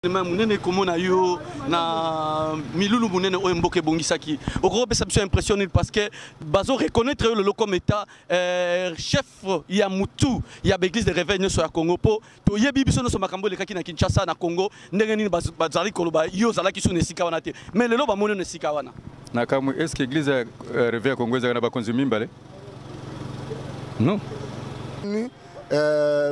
Munene komona yo na milulu munene o mboke bongisaki oko pesa biso impression parce que bazo reconnaître le comme état chef ya mutu ya l'église de réveil sur ya Congo po to yebi biso no so makambo le kaki na Kinshasa na Congo ndenge nini bazali koloba yo zala ki so nesika wana te mais lelo ba mono nesika wana na kamu est-ce que l'église réveil Congo za na ba konzumi mbale non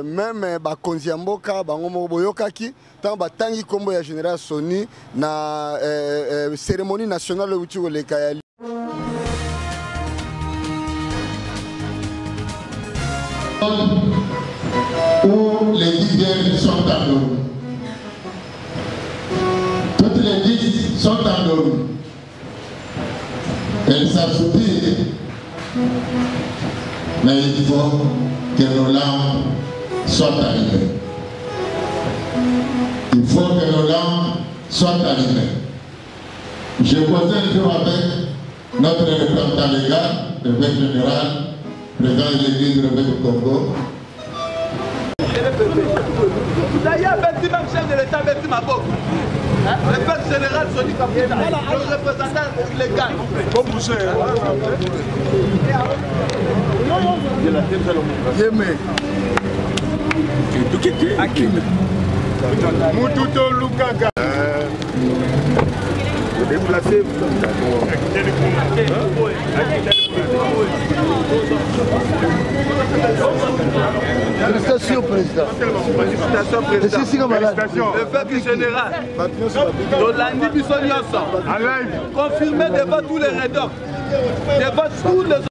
même bakonzi ya mboka bango moko boyokaki tant batangi kombo ya général Soni na cérémonie nationale uti koleka ya où les leaders sont endormis. Toutes les listes sont endormies. Elles s'assoupirent. Mais il faut que nos lampes soient allumées. Il faut que nos lampes soient allumées. Je posais un jour avec notre représentant légal, l'évêque général, président de l'église du Réveil du Congo. D'ailleurs, même chef de l'État, même Mabok. Le père général Soni Kabila, le représentant légal. Comme vous savez. Moututo Lukaga. Déplacez. Félicitations, président. Félicitations, président. Le peuple général. Dolandi Bissonioso. Confirmé devant tous les rédacteurs. Devant tous les.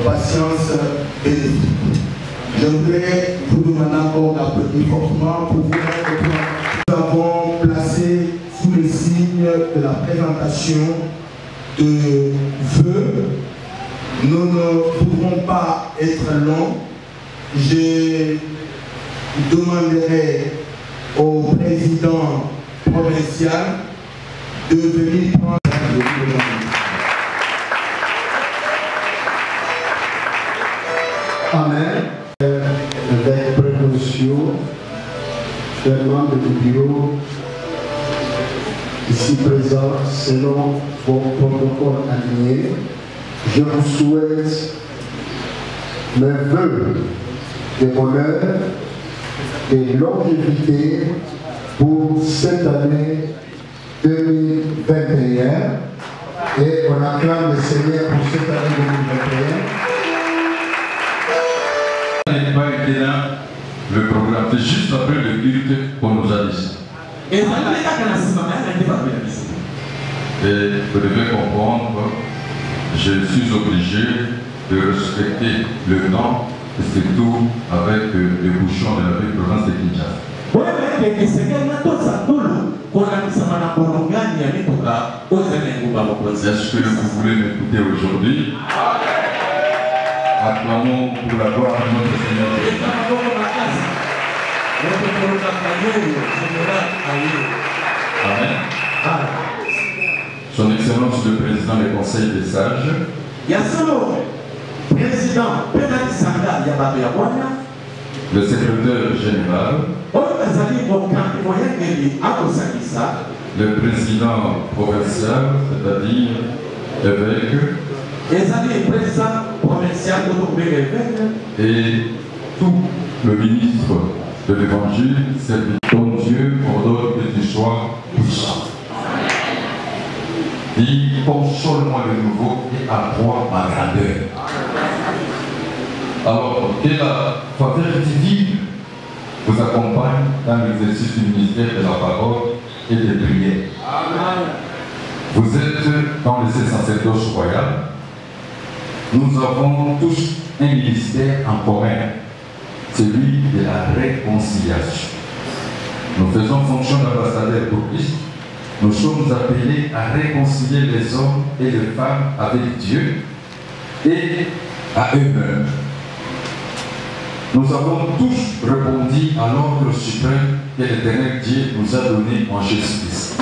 Patience bénéfique. Je voudrais vous demander encore d'applaudir fortement pour vous mettre. Nous avons placé sous le signe de la présentation de vœux. Nous ne pourrons pas être longs. Je demanderai au président provincial de venir prendre le Amen. Avec précaution, chers membres du bureau, ici présents, selon vos protocoles alignés, je vous souhaite mes vœux de bonheur et longévité pour cette année 2021 et on acclame le Seigneur pour cette année 2021. Pas été là, le programme, c'est juste après le culte qu'on nous a dit. Et vous devez comprendre, je suis obligé de respecter le temps, et c'est tout avec les bouchons de la ville province de Kinshasa. Est-ce que vous voulez m'écouter aujourd'hui? Acclamons pour la gloire de notre Seigneur. Amen. Son Excellence le Président du Conseil des Sages. Le Secrétaire Général. Le Président Provincial, c'est-à-dire l'évêque. Et tout le ministre de l'Évangile, c'est ton Dieu ordonne que tu sois puissant. Dis, console-moi de nouveau et accrois ma grandeur. Alors, que la faveur divine vous accompagne dans l'exercice du ministère de la parole et des prières. Vous êtes dans le sacerdoce royal. nous avons tous un ministère en commun, celui de la réconciliation. Nous faisons fonction d'ambassadeurs pour Christ. Nous sommes appelés à réconcilier les hommes et les femmes avec Dieu et à eux-mêmes. Nous avons tous répondu à l'ordre suprême que l'Éternel Dieu nous a donné en Jésus-Christ.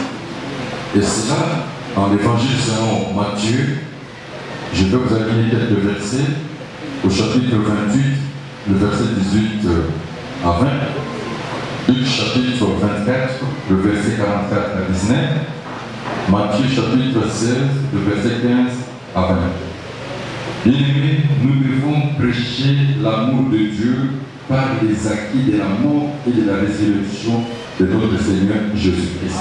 Et cela, dans l'évangile selon Matthieu, je vais vous aligner quelques versets au chapitre 28, le verset 18 à 20, Luc chapitre 24, le verset 44 à 19, Matthieu chapitre 16, le verset 15 à 20. Bien-aimés, nous devons prêcher l'amour de Dieu par les acquis de la mort et de la résurrection de notre Seigneur Jésus-Christ.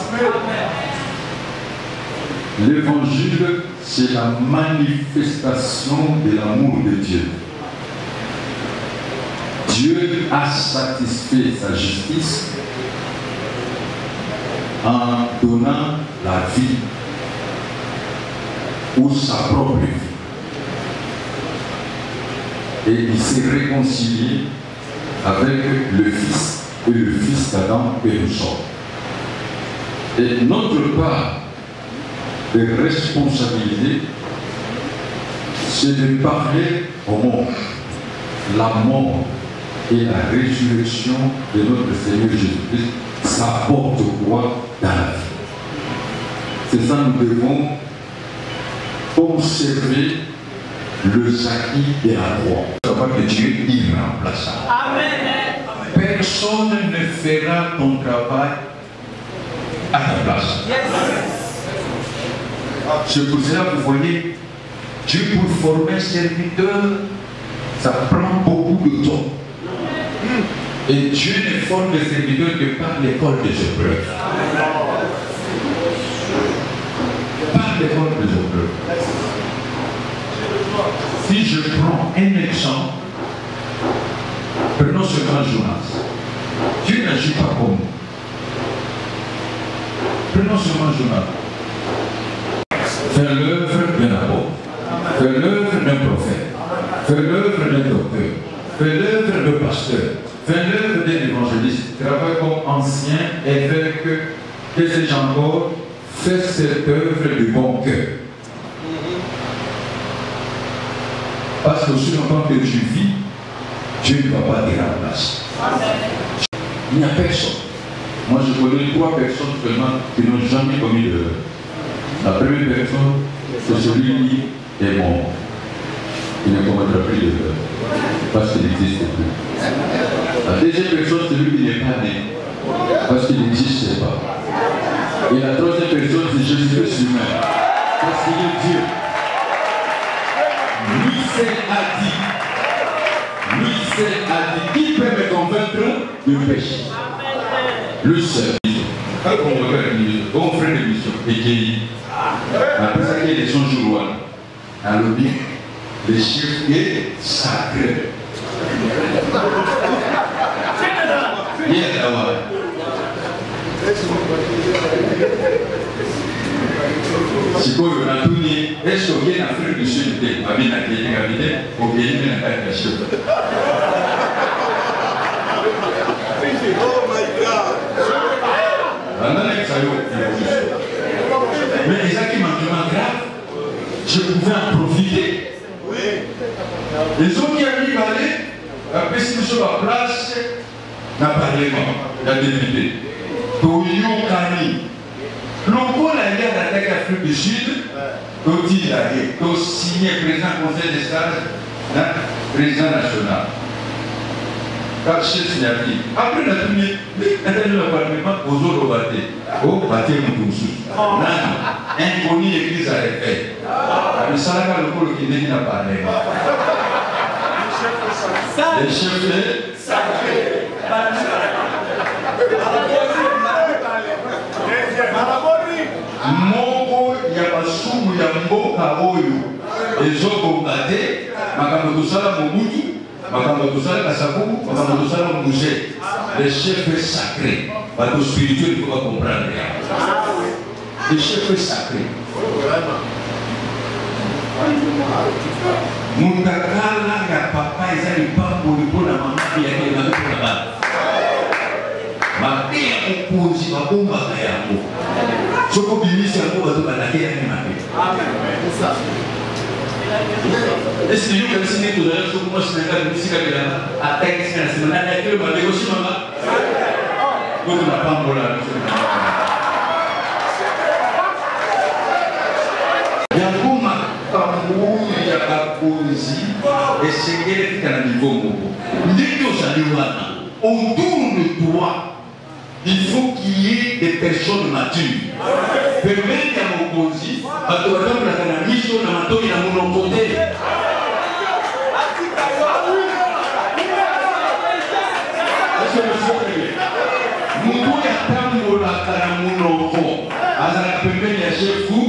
L'évangile, c'est la manifestation de l'amour de Dieu. Dieu a satisfait sa justice en donnant la vie ou sa propre vie. Et il s'est réconcilié avec le Fils et le Fils d'Adam que nous sommes. Et notre part de responsabilité, c'est de parler au monde la mort et la résurrection de notre Seigneur Jésus-Christ. Ça apporte quoi dans la vie? C'est ça, nous devons observer le acquis de la croix. Savoir que Dieu est irremplaçable. Amen. Personne ne fera ton travail à ta place. Yes. C'est pour cela que vous voyez, Dieu pour former un serviteur, ça prend beaucoup de temps. Et Dieu ne forme les serviteurs que par l'école des épreuves. Par l'école des épreuves. Si je prends un exemple, prenons seulement Jonas. Dieu n'agit pas comme nous. Prenons seulement Jonas. Faire l'œuvre d'un apôtre, faire l'œuvre d'un prophète, faire l'œuvre d'un docteur, faire l'œuvre d'un pasteur, faire l'œuvre d'un évangéliste, travaille comme ancien évêque, que sais-je encore, faire cette œuvre du bon cœur. Parce que aussi longtemps que tu vis, Dieu ne va pas te remplacer. Il n'y a personne. Moi je connais 3 personnes seulement qui n'ont jamais commis d'erreur. La première personne, c'est celui qui est mort. Il ne commettra plus d'erreur. Parce qu'il n'existe plus. La deuxième personne, c'est celui qui n'est pas né. Parce qu'il n'existe pas. Et la troisième personne, c'est Jésus-Christ lui-même. Parce qu'il est Dieu. Lui seul a dit. Lui seul a dit. Qui peut me convaincre du péché? Lui seul. Quand on regarde on fait des missions, et après ça, il y a des songes loin. Alors, le chef est sacré. Si vous avez tout dit, est-ce que vous avez Afrique du Sud, vous avez une activité, vous avez une activité. Oh my God! Mais les acquis grave, je pouvais en profiter. Les autres qui arrivent à aller, après si nous sommes à place, dans le Parlement, la députée, Toyo Kani. L'on a allé à l'attaque Afrique du Sud, quand il a allé, quand signé président conseil des sages, président national. Après la première, le Parlement, aux autres bâtés. Au bâté Moutoussou. Inconnu l'église à l'effet. Le salaire le pôle qui n'est pas parlé. Les chefs sacrés. Moko Yabasumu Yambo Kaoyo. Les autres bâtés, Makamoto Sala Mobutu. Les chefs sacrés, le spirituel, il ne faut pas comprendre rien. Les chefs sacrés. Nous Est-ce que vous avez dit que vous avez commencé à musique à texte la semaine dernière, vous avez aussi maman? Vous n'avez pas un là. Il y a la poésie et c'est qu'elle est à un niveau. Dès que ça nous va, autour de toi, il faut qu'il y ait des personnes matures. Permettez à mon poésie, à toi, la mission de la mato, il a mon côté. Mungu ya tambo la karamunoko, azara pembeni ya shefu.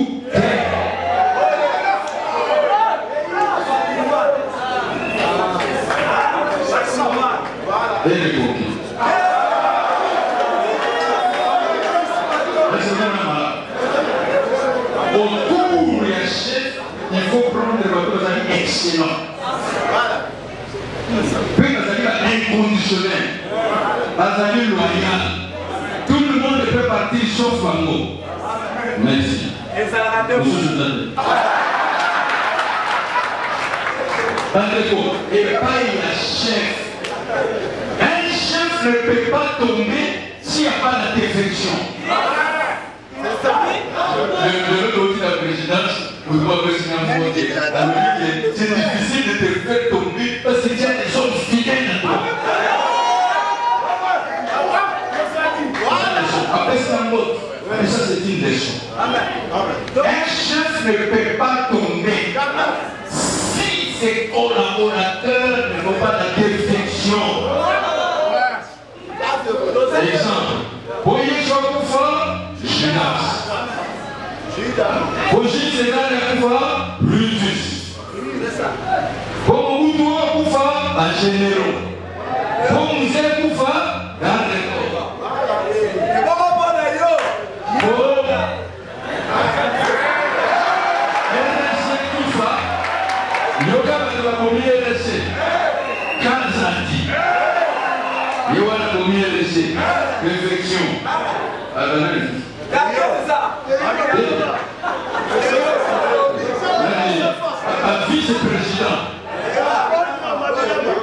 Autour du chef, il faut prendre votre avis excellent. Puis vous allez inconditionnel, vous allez loyal. Tout le monde peut partir sauf Bango. Merci. Et pas un chef. Un chef ne peut pas tomber s'il n'y a pas de défection. Le côté de la présidence, vous pouvez c'est difficile de te faire tomber parce qu'il y a des hommes fidèles à toi. Après ça, mais ça c'est une leçon. Un chef ne peut pas tomber si ses collaborateurs ne font pas la défection. Exemple, pour y être fort, Judas. Pour Gilles César Koufa, Brutus. Pour Moudoua Koufa, un généraux. Pour Moussé Koufa, un récord. Pour RSC Koufa, Yoga de la Communauté RSC, Kanzati. Yoga de la Communauté RSC, réflexion. Un vice-président,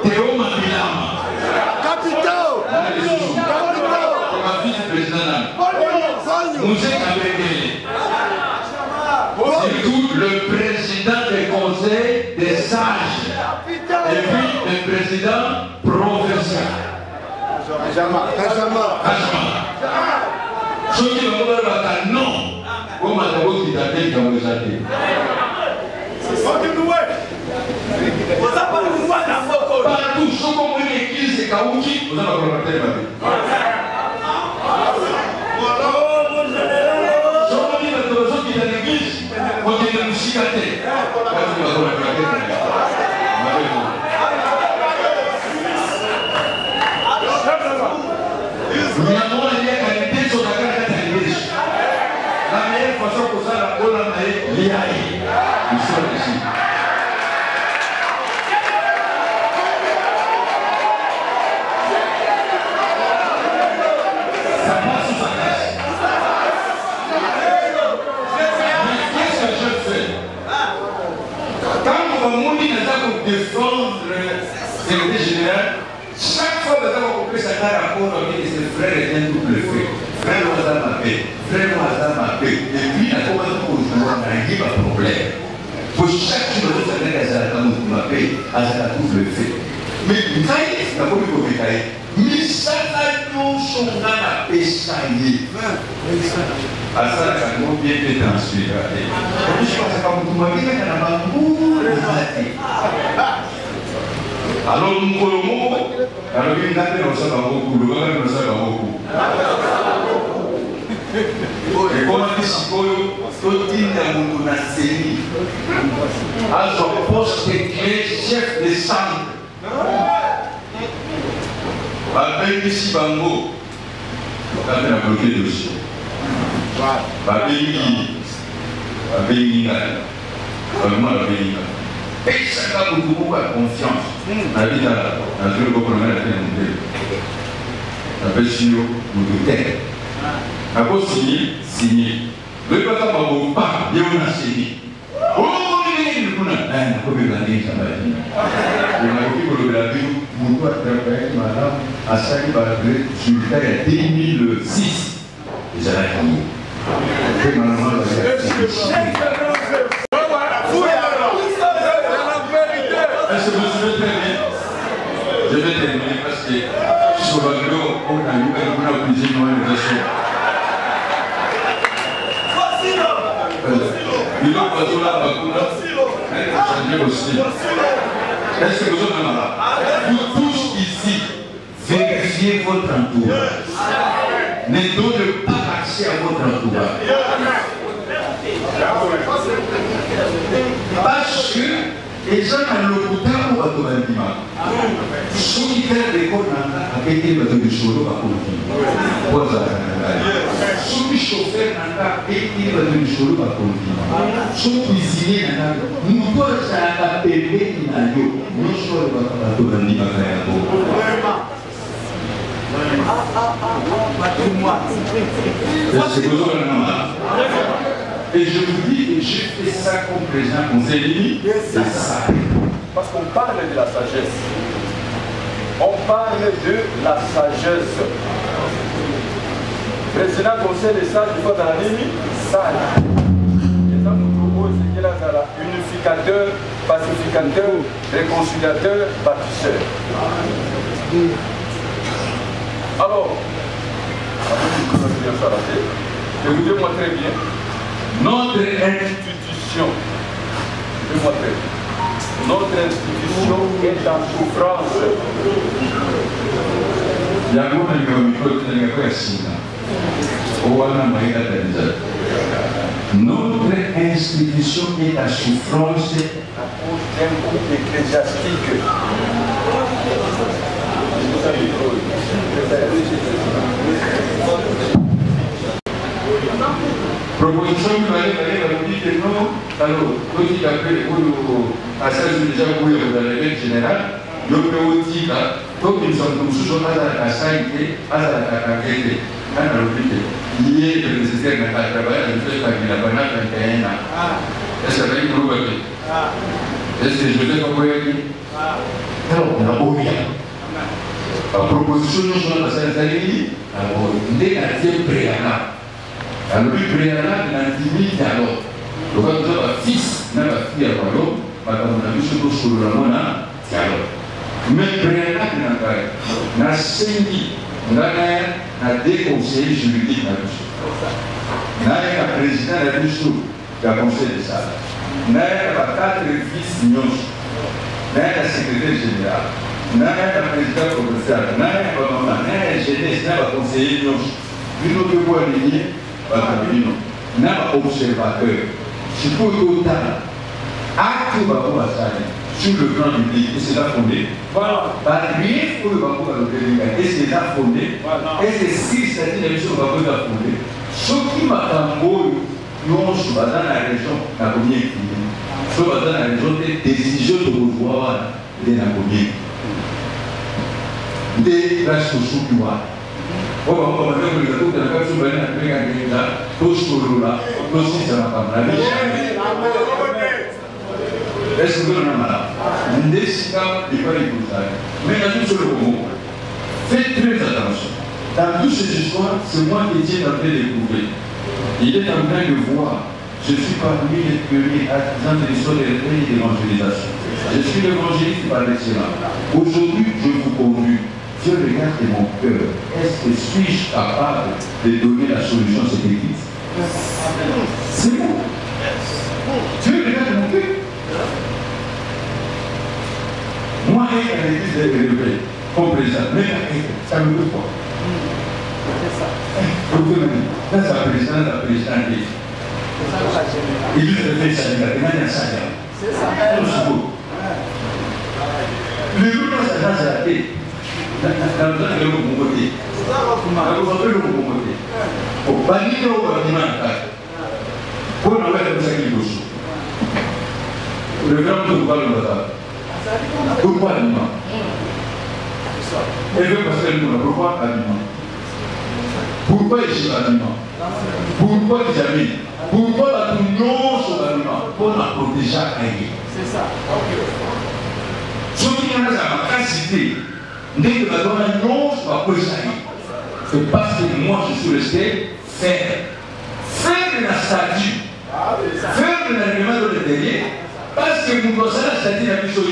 Théo Mabilama, un vice-président, Moussé Kabengele, surtout le président des conseils des sages, et puis le président professeur. Ceux qui vont dire non, comment vous dites comme vous avez. Partout, ceux qui ont une église, c'est Kaouki, vous avez collaboré avec eux. Ceux qui ont une église, vous avez une musicaté. La meilleure façon pour ça, la bonne année, l'IAI. Nous sommes ici. Ça passe ou ça casse? Mais qu'est-ce que je fais? Quand on dit pour défendre le secrétaire général, chaque fois que nous avons compris ça, rapport avec ses frères et un double fait. Frère Ouazam a fait, frère Ouazam a fait, et puis il a commencé pour jouer, on a eu un problème. Pour chaque chose, vous savez qu'à Zalatan, on m'a fait, à Zalatan, le fait. Mais vous savez, c'est pas pour le détailler. Mais ça, nous sommes dans la paix, ça y est. À ça, ça nous bien fait transmettre. Je pense que quand vous m'avez dit, il y a un beaucoup de alors, nous avons alors il y a des gens qui ont beaucoup de et comme on dit, tout dit dans la série, à son poste clé, chef de centre. Avec ici Bango, on a bloqué le dossier. Et ça a beaucoup de confiance. La vie dans le gouvernement a été montée. La vie sur le terre. À cause signé. Le papa m'a dit, pas, il y a un asséné. Oh, il y a une bonne. Ah, comme il a dit, ça m'a dit. Il m'a dit que la vie, vous pouvez travailler, madame, à 5 balles, sur le terre 2006. Et ça l'a dit. C'est malheureusement la est-ce que vous suivez très bien? Je vais terminer parce que sur le vélo, on a eu une cuisine dans l'organisation. Il va passer là, changer aussi. Est-ce que vous êtes là? Vous tous ici, vérifiez votre entourage. Ne donnez pas accès à votre entourage. Parce que les gens ont le bouton pour votre bâtiment. Ceux qui font des cours à péter le chauffeur à continuer. Ceux qui chauffeurs à péter le chauffeur à continuer. Ceux cuisiniers à nous tous à péter le chauffeur nous sommes à votre bâtiment. Et je vous dis, j'ai fait ça comme président conseiller, c'est ça. Parce qu'on parle de la sagesse. On parle de la sagesse. Président conseil des sages, il faut dans la ligne, sage. Et ça nous propose qu'il y a unificateur, pacificateur, réconciliateur, bâtisseur. Alors, je vous dis moi très bien. Notre institution, est en souffrance. Notre institution est en souffrance à cause d'un groupe ecclésiastique. Proposition qui va dire que non, alors, quand il a fait le passage déjà pour le règlement général, le préotique, comme ils sont tous sous à la santé, à la caractère, à la localité. Il y a le nécessaire de travailler, il fait pas qu'il a pas 21 ans. Est-ce que ça va être nouveau? Est-ce que je vais pas dire? Alors, on a beau rien. La proposition nous sommes à Saint-Denis, alors, négative préalable. Alors, le préalable n'a dit alors. Donc, quand vous avez un fils, n'a pas fille à Wallon, madame, on a vu ce que sur le monde, alors. Mais préalable n'a pas. N'a cinq, n'a deux conseillers juridiques, n'a un président de la conseil de ça. N'a quatre fils nions, n'a un secrétaire général, n'a un président provincial, n'a un jeunesse, n'a un conseiller nions. Une autre voie lignée. N'a pas observateur. C'est pour total. Acte sur le plan public, et c'est là fondé. Par rien pour le Bako et c'est là fondé. Et c'est si c'est une émission Bako là fondé. Ce qui m'a tambour, nous sommes dans la région de la commune. Nous sommes dans la région des décisions de pouvoir de la commune. Des places sociales qui voient. On va commencer avec les autres, on va se mettre avec un gars, tous sur là, tous qui sont là, la vie. Est-ce que vous avez un malade? L'idée, c'est qu'il n'est pas écoutable. Mais dans tout ce moment, faites très attention. Dans toutes ces histoires, c'est moi qui tiens en train de découvrir. Il est en train de voir. Je suis parmi les pionniers artisans de l'histoire de l'évangélisation. Je suis l'évangéliste par excellence. Aujourd'hui, je vous conduis. Dieu regarde mon cœur. Est-ce que suis-je capable de donner la solution à cette église? C'est bon. Dieu regarde mon cœur. Moi, à l'église est élevée, comme président, mais ça me veut pas. C'est ça. Dans sa présidence, la présidente dit. Il lui fait ça, il a ça. C'est ça. Le loup dans sa danse à la tête. Dans le bon côté. Dans le bon côté. Pour bannir le bâtiment, pour nous mettre comme ça qu'il faut. Le grand tour va le battre. Pourquoi aliment? Et le pasteur nous pourquoi aliment? Pourquoi Échibabima? Pourquoi jamais? Pourquoi la union sur Babima? Pour la protéger à Aïe. C'est ça. Ce qui est dans la capacité, dès que la union sur la protéger à Aïe, c'est parce que moi je suis resté faire de la statue, faire de l'aliment de l'intérieur, parce que vous pensez la statue de la mission de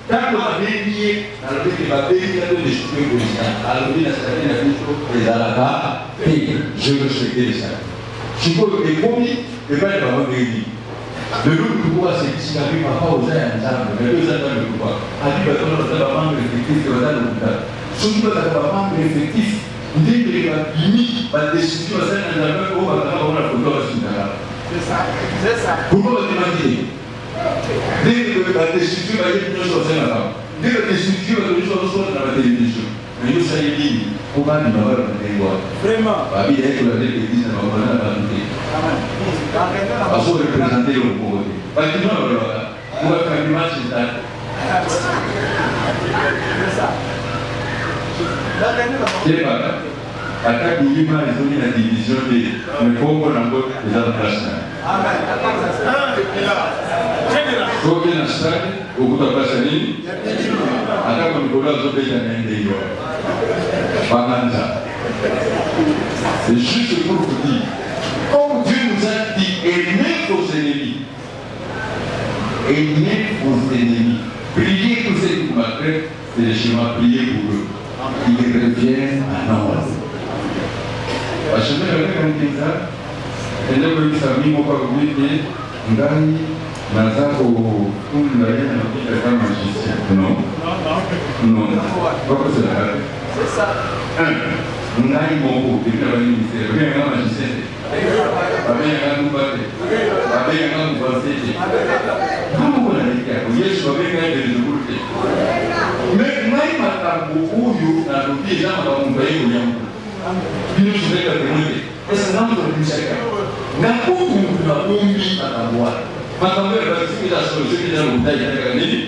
quand on a béni, alors que ma béni a donné des choses pour les gens, alors que la statue de la mission des Arabes, je respecte les gens. Je crois que les premiers, les pas les parents bénis. Le loup de pouvoir, c'est que si la vie n'a pas osé un arbre, mais deux ans de pouvoir. A dit que on a un membre effectif qui va dans le monde. Surtout quand on a un membre effectif, dès que les limite, la décision va être un arbre, on va avoir la photo à ce moment-là. C'est ça. C'est ça. Pourquoi vous demandez? Dès que la décision va être une chose à la dès que la décision va être une chose à la télévision. Mais nous, ça y est, on va nous avoir un témoin. Vraiment. Bah, il est que la télévision va avoir un témoin. Parce qu'on va représenter le pauvre. Parce que nous, on va faire du match, c'est ça. C'est pas ça. À chaque niveau, ils ont mis la division des pauvres dans les autres places. Faut que la stade, au bout de la place, à chaque niveau, ils ont fait un indéniable. C'est juste pour vous dire, comme Dieu nous a dit, aimez vos ennemis. Aimez vos ennemis. Priez pour ceux qui vous maltraitent, c'est le chemin, priez pour eux. Ils reviennent à nous. Parce que je vais faire un petit ça, et là, vous savez, moi, pas oublier que Ndani, Nazako, comme vous l'avez dit, c'est un magicien. Non. Non. Pourquoi c'est la règle? C'est ça. Ndani, mon depuis la ministère, il y a un magicien. Il y a un nouveau. Il y a un nouveau. Comment vous l'avez dit? Il y a un nouveau. Mais Ndani, beaucoup, il y a des gens qui ont envoyé au Yamou. Il nous fait la communauté. Et c'est dans notre chacun. N'importe où nous avons mis à la voie. Maintenant, il va dire que la solution est dans le bouteille de la gagner.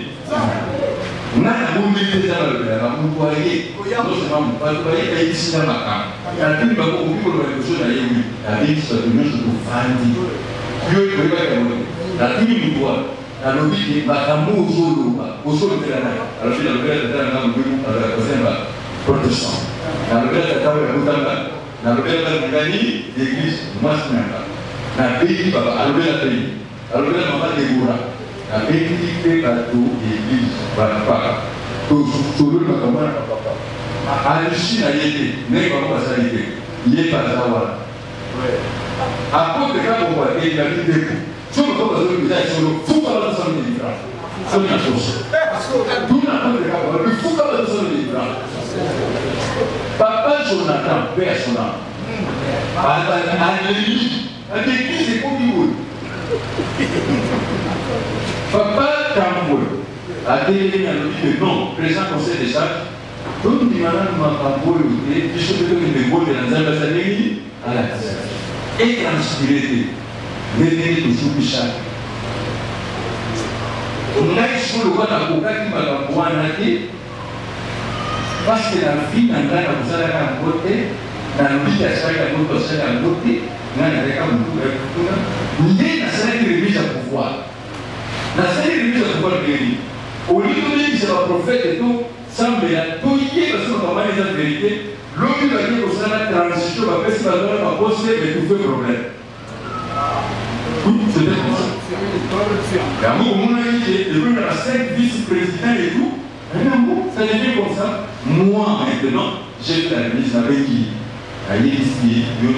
Nous avons mis les gens à la vous voyez. Nous avons voyé qu'il y a ici dans la camp. La Bible va beaucoup pour le chose à l'ennemi. La Bible se donne pour Fandi. Dieu ne peut pas y la Bible nous voit. La Bible va t'amour au sol de la nappe. Alors, il y a le père de la nappe à la prochaine protestant. Na lobela tawe kutanga na lobela ngani l'église masnaka na pays baba alobela pays alobela mama de gura na pays pe bato l'église baba to solo na kama papa alishi na yete ne ba kwa salite ye pazawa apo de ka ko ba e na de ko solo ko ba solo bisa solo fuka ba solo de dira solo na chose tout na ko de ka ba fuka ba solo de dira. Papa Jonathan, père son âme, à l'église, c'est comme il veut. Papa Tamboul, à télé, a dit que non, président conseil des sages, donc il m'a dit que je suis venu de Gaulle dans un bassin à la casa. Et transpiré, venez toujours Pichard. On a eu sur le roi d'Akoka qui m'a dit parce que la vie n'a pas besoin d'un côté, dans le vie à chaque autre d'un côté, n'a pas l'idée n'a pas de remise à pouvoir. N'a pas de remise à pouvoir guérir. Au lieu de dire que c'est un prophète et tout, semble tout y est parce qu'on va les vérité. L'autre va dire que c'est la transition, va faire ce qu'on va poser, mais tout fait problème. Oui, c'est bien comme ça. Et à moi, on a dit, et puis on a 5 vice-présidents et tout. Ça devient comme ça. Moi, maintenant, j'ai fait la remise avec qui a ici, il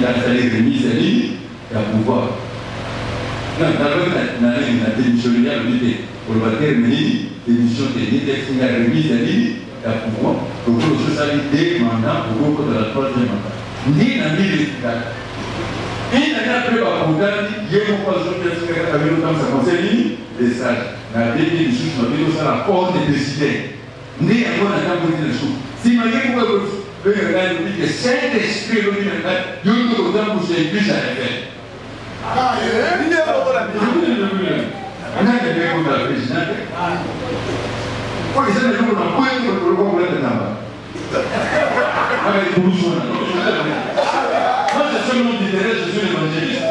y a les remises à l'île, il y a pouvoir. Non, la démission de l'île, pour le terminer, démission de l'île, il y a la remise à l'île, il y a pouvoir. Pour le socialité, mandat, pour le de la 3e mandat. Ni la l'île est et il y a après la programme, il y a une fois que je avec le temps, ça conseille les sages. La décision du juge, c'est la porte des décideurs. Ni à quoi n'a pas voté le sou. Si ma gueule pouvait le regarder, il dit que Saint-Esprit le dit maintenant, Dieu nous autant pour ses églises à la fête. Ah, il est là pour la vie. On a des gens contre la présidente. Pour les gens, on a point pour le voir pour le temps. Moi, je suis mon intérêt, je suis l'évangéliste.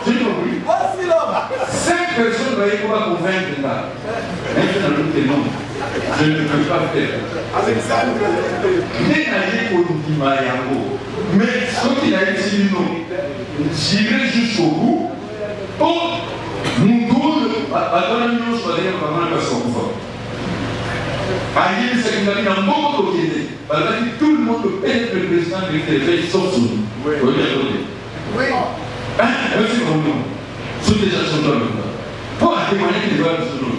J'ai compris. 5 personnes vont pouvoir convaincre là. Mais je n'en doute non. Je ne peux pas faire. Mais ce qu'il a dit, non. J'irai jusqu'au bout. Oh, nous tous, attendons nous choisir comment nous sommes forts. Aïe, c'est qu'il a mis un bon côté. Tout le monde peut être le président de l'État, sauf sous nous. Oui. Oui. Merci pour nous. Sous déjà sur nous. Pour témoigner qu'il doit sur nous.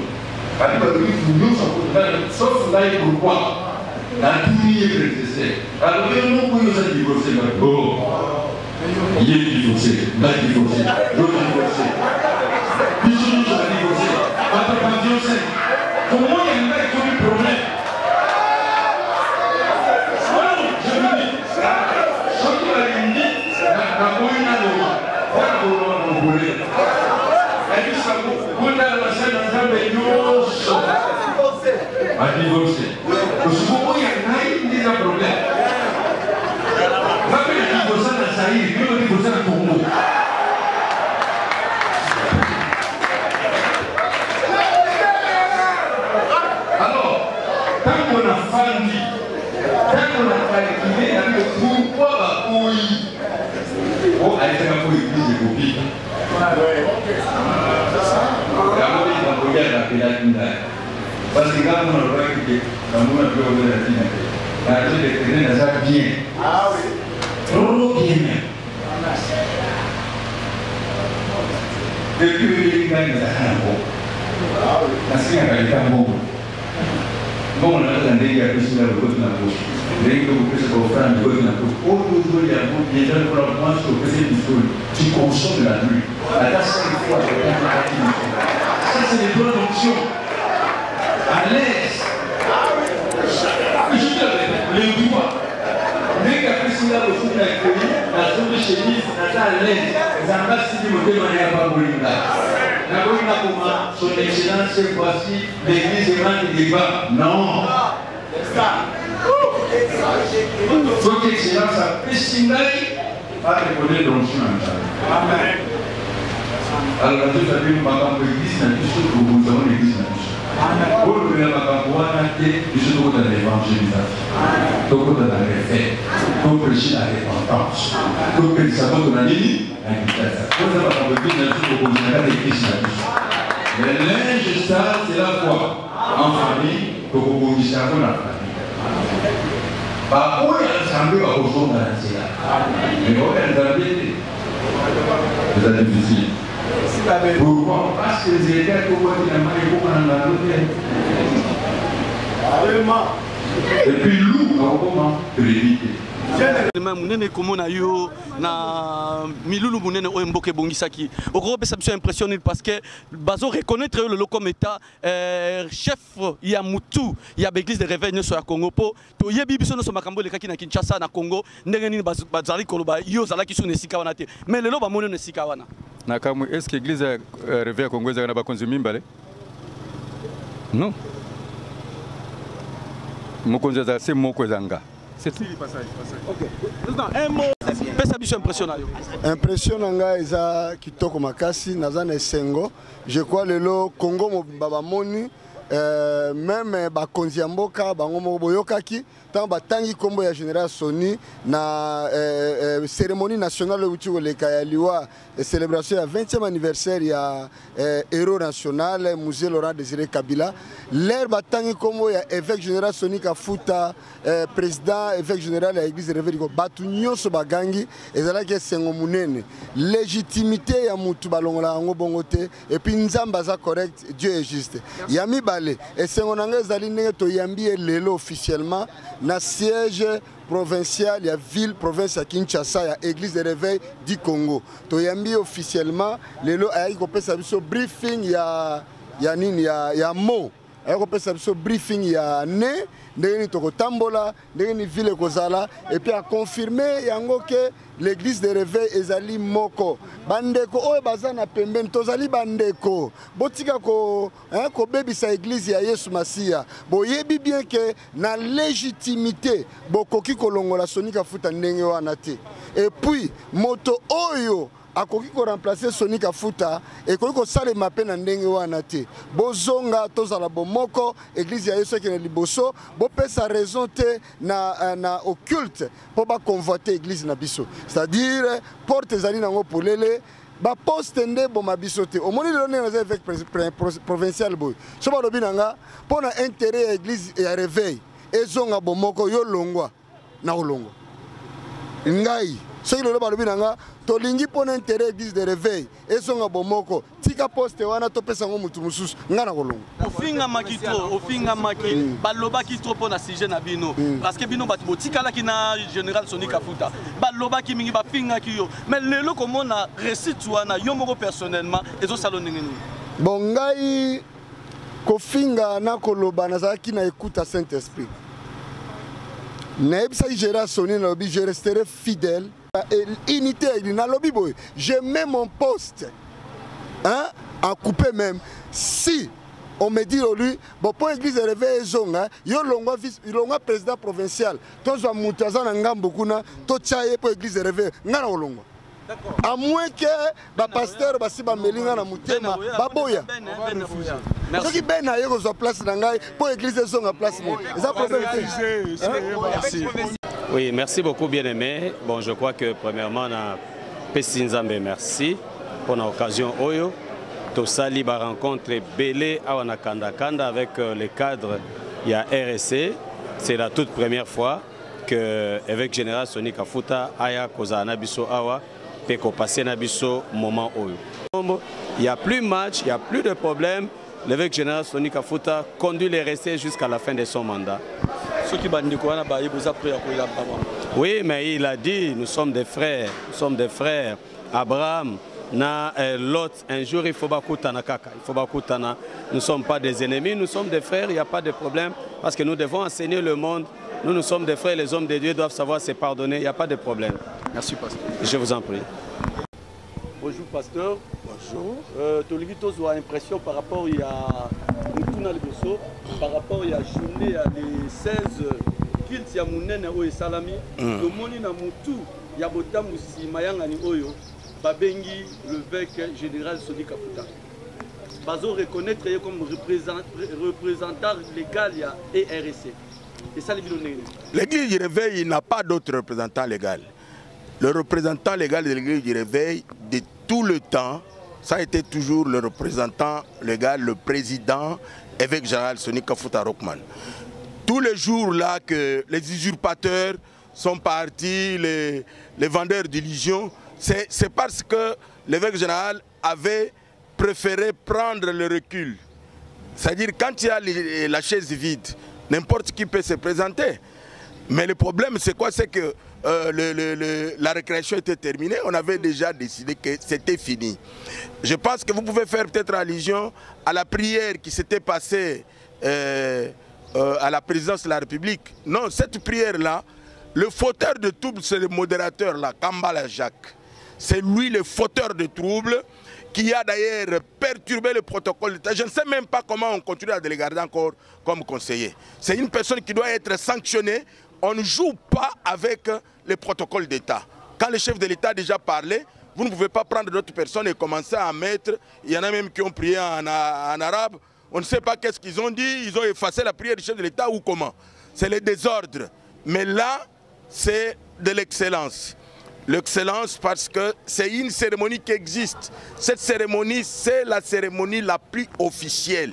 Nous sommes sauf là, pourquoi la douille est précédée. Alors, nous pouvons nous divorcer. Bon. Il est divorcé, il a divorcé, l'autre divorcé. Puis nous sommes divorcés. Votre pension, c'est comment il y a un problème. Je vous dis, ce qui va l'aider, la moyenne à l'eau, voilà pour l'on voulait. Elle dit ça, vous avez la scène dans un bénéfice. À divorcer. Parce que comment il y a un problème. Alors, tant qu'on a fallu, tant qu'on a calculé avec pourquoi oui, oh, elle était un peu église de copie. Parce que quand on a regardé, on a pu ouvrir la fille. La chose de traîner dans ça bien. Ah oui. Trop bien. Depuis que j'ai gagné la canne, la sienne a été un bon. Bon, on a entendu qu'il y a plus de la côte de la bouche. Les gens qui se offrent de côte de la bouche. Aujourd'hui, il y a beaucoup de gens qui ont pensé que c'est du sol. Tu consommes la nuit. À la 5 fois, tu as la nuit. Ça, c'est des bonnes options. À l'aise. Je te le droit. Mais qu'après cela, le foot a accueilli la zone de chemise, à l'aise. Les ambassadeurs de monter manière pas brûler là. La Bolina comment son excellence cette fois-ci, l'église est mal de débat. Non. Son excellence a pessimé à reconnaître l'onction en charge. Amen. Alors, la toute la vie, nous avons l'église, nous avons l'église. Pour le gouvernement, nous sommes dans l'évangélisation, nous sommes dans la référence, nous prêchons la repentance, nous prêchons la ligne, nous avons l'église. Le linge sale, c'est la foi en famille, pour que vous puissiez avoir la famille. Par où il y a ensemble à rejoindre dans la cela. Mais vous avez vous êtes difficile. Pourquoi? Parce que les États qui ont été et puis loup, comment de l'éviter. Munene komona yo na milulu munene o mboke bongisaki okorobe ça me impressionné parce que bazo reconnaître le comme état chef ya mutu ya l'église de réveil sur Congo po to yebi biso no so makambo le kaki na Kinshasa na Congo ndenge nini bazali koloba yo zala ki sune sika wana te mais lelo ba monene sika wana na kamu est-ce que l'église réveil Congo ezana ba konzi mimbale non mokonzi za c'est moko zanga. C'est tout. Ok. Un mot. C'est impressionnant. Impressionnant, Isa Kitoko Makasi, Nazane Sengo. Je crois que le Congo Babamoni, même Bakonziamboka, Bangomo Boyokaki, tant Batangi Kombo ya Général Soni, na cérémonie nationale où tu veux Kayaliwa, célébration du 20e anniversaire, il y a héros national, musée Laurent Désiré Kabila. L'air Batangi Kombo ya évêque général Soni Kafuta, président évêque général de l'église de Réveil, Batunyo Sobagangi, et là qui est Sengomunene. Légitimité ya Moutou Balongola Ango Bongote, et puis Nzambaza correct, Dieu est juste. Yami Balé, et Sengonanga Zaline to Yambi et Lelo officiellement. Na siège provincial, il y a ville, province à Kinshasa, il y a l'église de réveil du Congo. Toyambi officiellement, les lots a eu briefing, il y a Mo. ayokopesa biso briefing ya ne ndenge nini tokotambola ndenge nini ville ekozala et puis aconfirme yango ke l'église de réveil ezali moko bandeko oyo baza na pembeni tozali bandeko botika kobebisa église ya Yesu Masiya boyebi bien ke na légitimité bokoki kolongola Soni Kafuta ndenge wana te et puis moto oyo akoki ko remplacer Soni Kafuta ekoki ko salema pe na ndenge wana te bozonga tozala bomoko église ya Yesu ekene liboso bopesa raison te na occulte po ba convoiter église na biso c'est-à-dire porte ezali nango polele ba poste nde boma biso te omoni lelo ndenge naza évêque provincial boy so balobi nanga mpo na intérêt ya église ya réveil ezonga bomoko yo longwa na kolongwa ngai soki lelo balobi nanga tolingi mpona intérêt église de réveil ezonga bomoko tika poste wana topesa ngo mutu mosusu nga na kolonga ofingamaki balobaki trop mpona sujet na bino parce que bino bato botikalaki na général Soni Kafuta balobaki mingi bafingaki yo mais lelo komona récite wana yo moko personnellement ezosala ndenge nini bon ngai kofinga na koloba nazalaki na écoute à Saint-Esprit nayebisaki général Soni nalobi je resterai fidèle unité na lobi boy je mets mon poste en coupé même si on me dit lui bon pour église réveil zonga yo longwa président provincial tozwa mutu aza na ngambo kuna tochaye pour église réveil ngana olongwa à moins que ba pasteur basi ba melinga na mutema baboya soki ben na yeko zo place na ngai pour église zonga place mo ça problème. Oui, merci beaucoup, bien-aimé. Bon, je crois que premièrement, on a Pessi Nzambe, merci pour l'occasion Oyo. Tosali ba rencontre Belé à Kanda avec les cadres il y a RSC. C'est la toute première fois que l'évêque général Soni Kafuta aya koza nabiso awa peko passer nabiso moment Oyo. Il n'y a plus de match, il n'y a plus de problème. L'évêque général Soni Kafuta conduit les RSC jusqu'à la fin de son mandat. Oui, mais il a dit, nous sommes des frères, Abraham, Lot, un jour il faut bakutana kaka, il faut bakutana. Nous ne sommes pas des ennemis, nous sommes des frères, il n'y a pas de problème, parce que nous devons enseigner le monde. Nous sommes des frères, les hommes de Dieu doivent savoir se pardonner, il n'y a pas de problème. Merci, pasteur. Je vous en prie. Bonjour, pasteur. Bonjour. Tolivito a l'impression par rapport il y a par rapport à journée à les 16 kilts ya munene oyo salami le moni na mutu ya botamu si mayanga ni oyo babengi l'évêque général Soni Kafuta bazo reconnaître comme représentant légal ya RSC et ça les bilonné. L'église du réveil n'a pas d'autre représentant légal. Le représentant légal de l'église du réveil de tout le temps, ça a été toujours le représentant légal, le président, évêque général Soni Kafuta Rockman. Tous les jours là que les usurpateurs sont partis, les vendeurs d'illusions, c'est parce que l'évêque général avait préféré prendre le recul. C'est-à-dire quand il y a la chaise vide, n'importe qui peut se présenter. Mais le problème c'est quoi? C'est que la récréation était terminée, on avait déjà décidé que c'était fini. Je pense que vous pouvez faire peut-être allusion à la prière qui s'était passée à la présidence de la République. Non, cette prière-là, le fauteur de troubles, c'est le modérateur, là, Kambala Jacques. C'est lui le fauteur de troubles qui a d'ailleurs perturbé le protocole d'État. Je ne sais même pas comment on continue à le garder encore comme conseiller. C'est une personne qui doit être sanctionnée. On ne joue pas avec les protocoles d'État. Quand le chef de l'État a déjà parlé, vous ne pouvez pas prendre d'autres personnes et commencer à mettre. Il y en a même qui ont prié en arabe. On ne sait pas qu'est-ce qu'ils ont dit. Ils ont effacé la prière du chef de l'État ou comment. C'est le désordre. Mais là, c'est de l'excellence. L'excellence parce que c'est une cérémonie qui existe. Cette cérémonie, c'est la cérémonie la plus officielle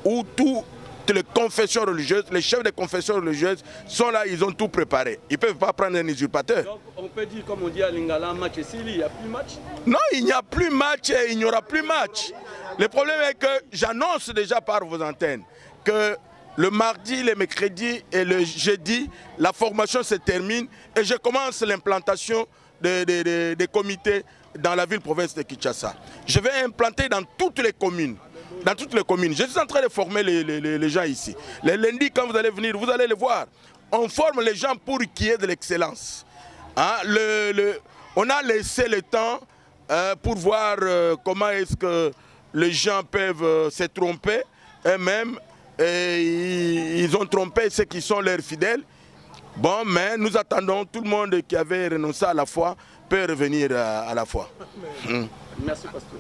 où toutes les confessions religieuses, les chefs des confessions religieuses sont là, ils ont tout préparé. Ils ne peuvent pas prendre un usurpateur. Donc on peut dire, comme on dit à Lingala, match et il n'y a plus match? Non, il n'y a plus match et il n'y aura plus match. Le problème est que j'annonce déjà par vos antennes que le mardi, le mercredi et le jeudi, la formation se termine et je commence l'implantation des comités dans la ville-province de Kinshasa. Je vais implanter dans toutes les communes dans toutes les communes. Je suis en train de former les gens ici. Les lundis, quand vous allez venir, vous allez les voir. On forme les gens pour qu'il y ait de l'excellence. Hein? On a laissé le temps pour voir comment est-ce que les gens peuvent se tromper eux-mêmes. Et ils ont trompé ceux qui sont leurs fidèles. Bon, mais nous attendons tout le monde qui avait renoncé à la foi peut revenir à la foi. Merci, pasteur.